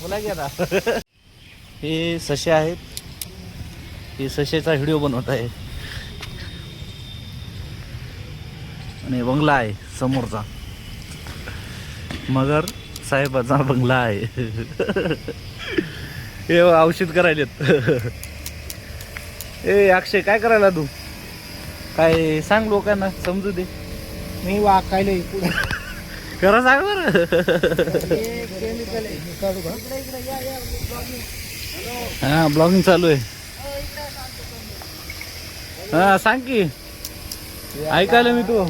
बोला की आता. हे ससे आहेत. हे सशेचा व्हिडिओ बनवत आहे. आणि बंगला आहे समोरचा. मगर साहेबाचा बंगला आहे. हे औषध करायलेत. ए अक्षय काय करायला तू? काय सांग लोकांना समजू दे. मी वाकायला खरं सांग बरं. केमिकल हा ब्लॉगिंग चालू आहे. हा सांग की. ऐकायला मी तू.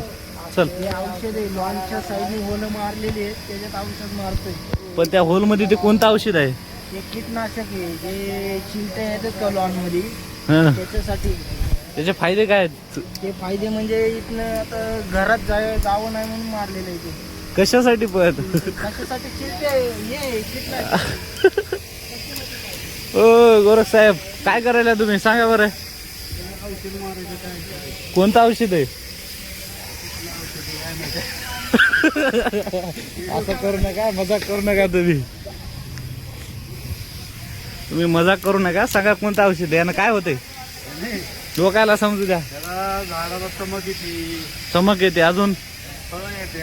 चल. हे औषध आहे लॉनच्या साईडने होलं मारलेली आहे त्याच्यात औषध मारतोय. पण त्या होल मध्ये ते कोणतं औषध आहे? हे कीटनाशक आहे जे चिलटे येतात का लॉन मध्ये हा. त्याच्यासाठी. त्याचे फायदे काय आहेत? ते फायदे म्हणजे इथनं आता घरात जावं नाही म्हणून मारलेलं आहे ते. कशासाठी पण? कशासाठी चिलटे हे कीटनाशक. ओ गोरख साहेब काय करायला तुम्ही सांगा बरं. औषध मारायचं काय? कोणतं औषध आहे? असं करू नका, मजाक करू नका तुम्ही. तुम्ही मजाक करू नका. सांगा कोणतं औषध आहे आणि काय होते लोकायला समजू द्या. झाडाला चमक येते. चमक येते अजून. फळं येते.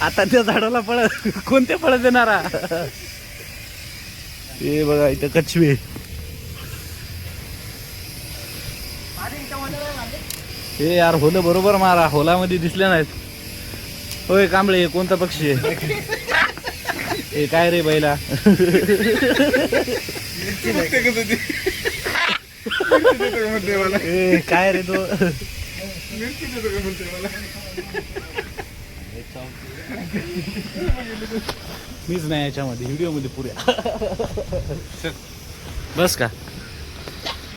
आता त्या झाडाला फळ कोणते फळ देणारा? हे बघा इथं कछवे. हे यार होलं बरोबर मारा. होलामध्ये दिसले नाहीत. होय कांबळे कोणता पक्षी आहे? हे काय रे बैला? ए काय रे तो? मीच नाही याच्यामध्ये व्हिडिओ मध्ये पुऱ्या. बस का?